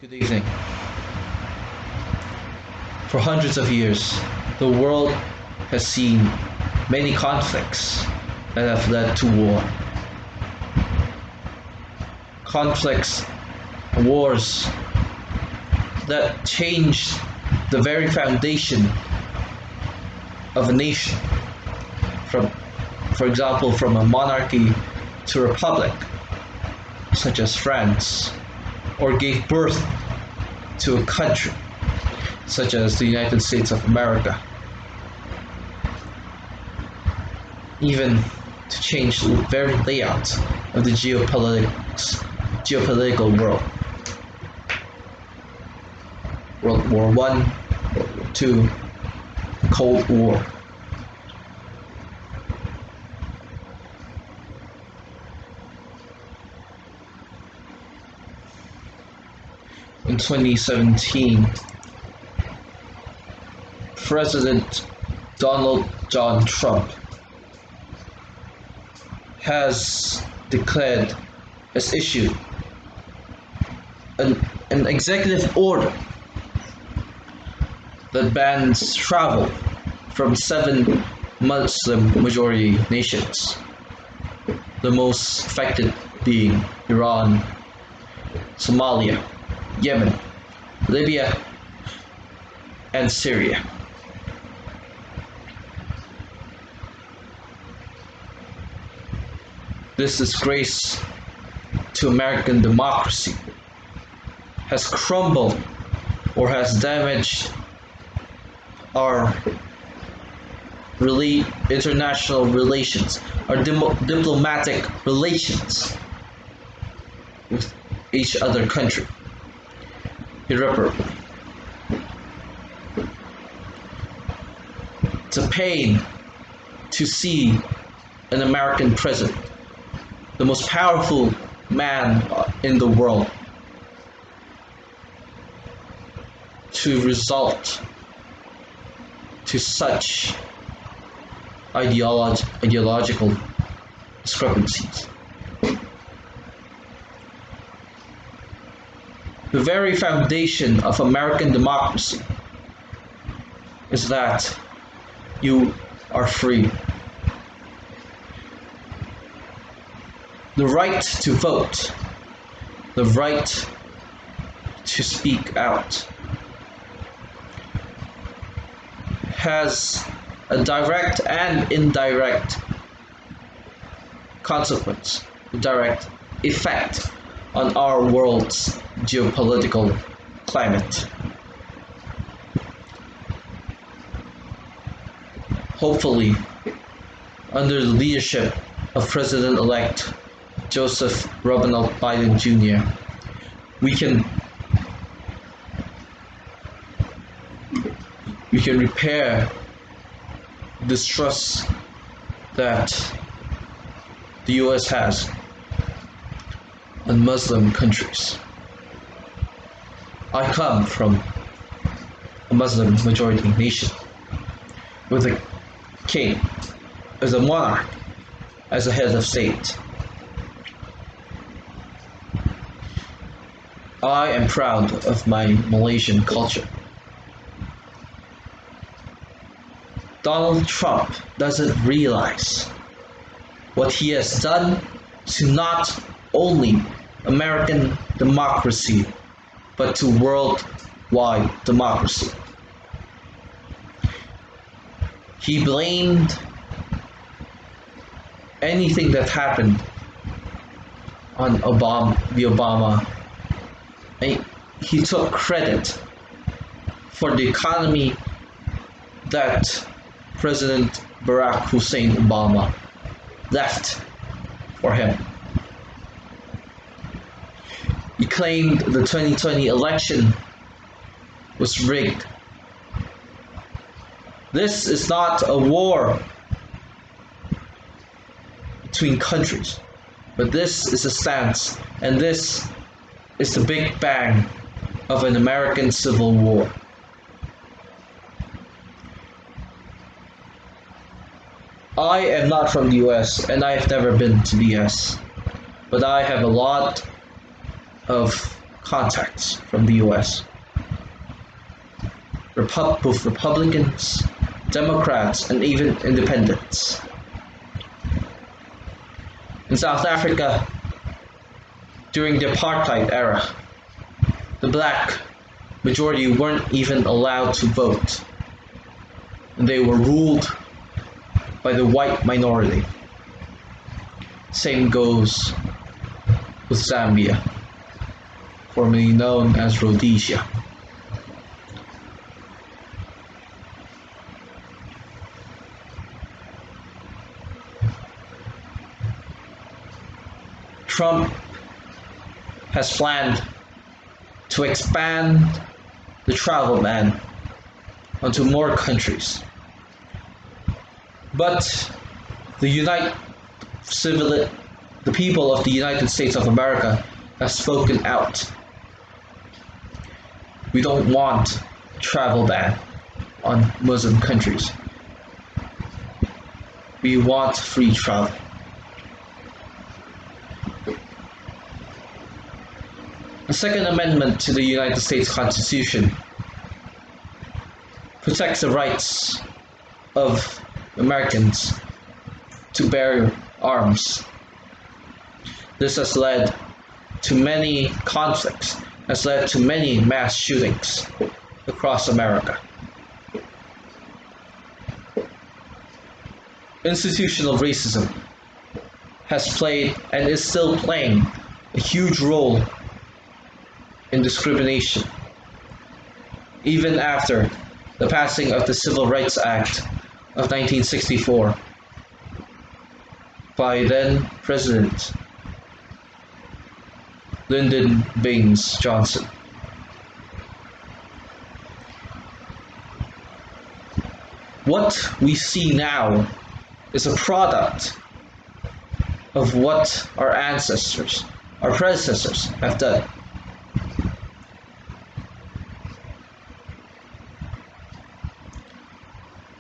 Good evening. For hundreds of years, the world has seen many conflicts that have led to war. Conflicts, wars that changed the very foundation of a nation. For example, from a monarchy to a republic, such as France, or gave birth to a country, such as the United States of America, even to change the very layout of the geopolitical world. World War I, World War II, Cold War. In 2017, President Donald John Trump has issued an executive order that bans travel from 7 Muslim majority nations, the most affected being Iran, Somalia, Yemen, Libya, and Syria. This disgrace to American democracy has crumbled or has damaged our international relations, our diplomatic relations with each other country irreparably. It's a pain to see an American president, the most powerful man in the world, to result to such ideological discrepancies. The very foundation of American democracy is that you are free. The right to vote, the right to speak out, has a direct and indirect consequence, direct effect on our world's geopolitical climate. Hopefully, under the leadership of President-elect Joseph Robinette Biden Jr., we can repair distrust that the US has in Muslim countries. I come from a Muslim majority nation with a king as a monarch, as a head of state. I am proud of my Malaysian culture. Donald Trump doesn't realize what he has done to not only American democracy, but to worldwide democracy. He blamed anything that happened on the Obama. He took credit for the economy that President Barack Hussein Obama left for him. He claimed the 2020 election was rigged. This is not a war between countries, but this is a stance, and this is the big bang of an American Civil War. I am not from the US, and I have never been to the US, but I have a lot of contacts from the US. Both Republicans, Democrats, and even independents. In South Africa, during the apartheid era, the black majority weren't even allowed to vote. And they were ruled by the white minority. Same goes with Zambia, formerly known as Rhodesia. Trump has planned to expand the travel ban onto more countries. But the people of the United States of America have spoken out. We don't want a travel ban on Muslim countries. We want free travel. The Second Amendment to the United States Constitution protects the rights of Americans to bear arms. This has led to many conflicts, has led to many mass shootings across America. Institutional racism has played and is still playing a huge role in discrimination, even after the passing of the Civil Rights Act of 1964 by then President Lyndon Baines Johnson. What we see now is a product of what our ancestors, our predecessors have done.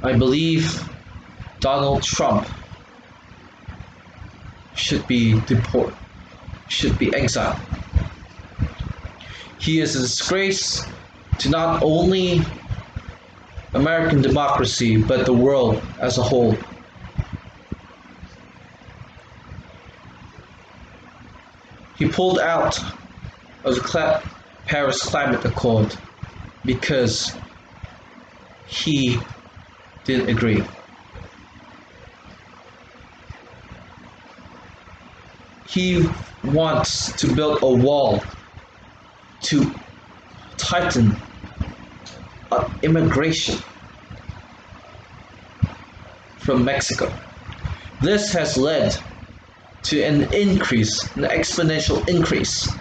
I believe Donald Trump should be deported, should be exiled. He is a disgrace to not only American democracy, but the world as a whole. He pulled out of the Paris Climate Accord because he didn't agree. He wants to build a wall to tighten up immigration from Mexico. This has led to an exponential increase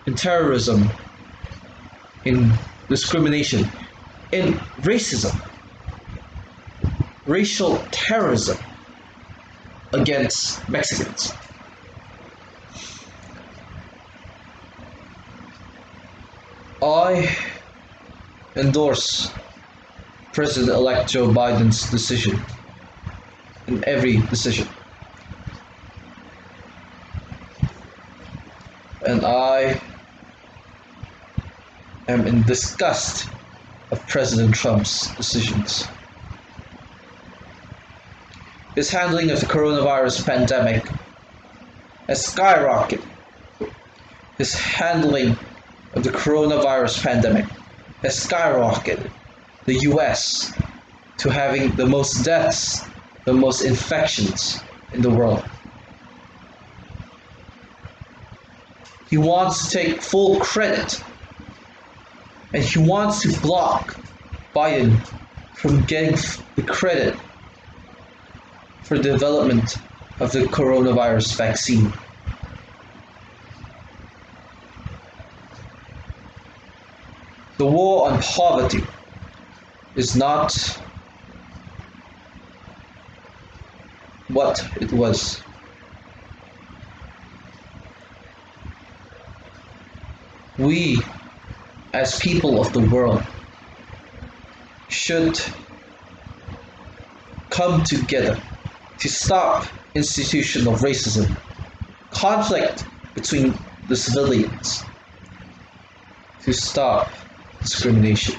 in terrorism, in discrimination, in racism, racial terrorism against Mexicans. I endorse President-elect Joe Biden's decision in every decision. And I am in disgust of President Trump's decisions. His handling of the coronavirus pandemic has skyrocketed. His handling of the coronavirus pandemic has skyrocketed the US to having the most deaths, the most infections in the world. He wants to take full credit, and he wants to block Biden from getting the credit for the development of the coronavirus vaccine. The war on poverty is not what it was. We, as people of the world, should come together to stop institutional racism, conflict between the civilians to stop discrimination.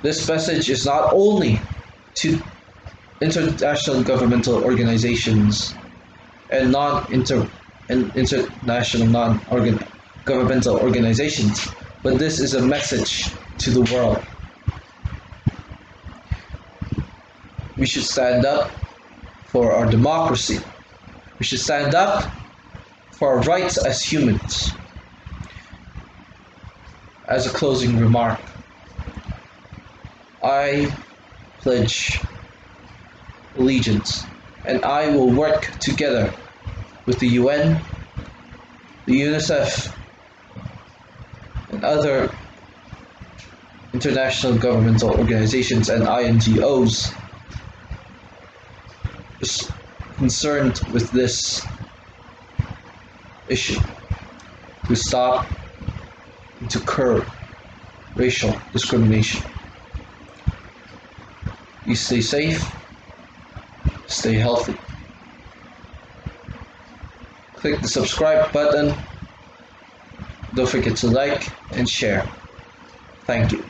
This message is not only to international governmental organizations and international non-governmental organizations, but this is a message to the world. We should stand up for our democracy. We should stand up for our rights as humans. As a closing remark, I pledge allegiance, and I will work together with the UN, the UNICEF, and other international governmental organizations and INGOs concerned with this issue to stop and to curb racial discrimination. You stay safe, stay healthy. Click the subscribe button. Don't forget to like and share. Thank you.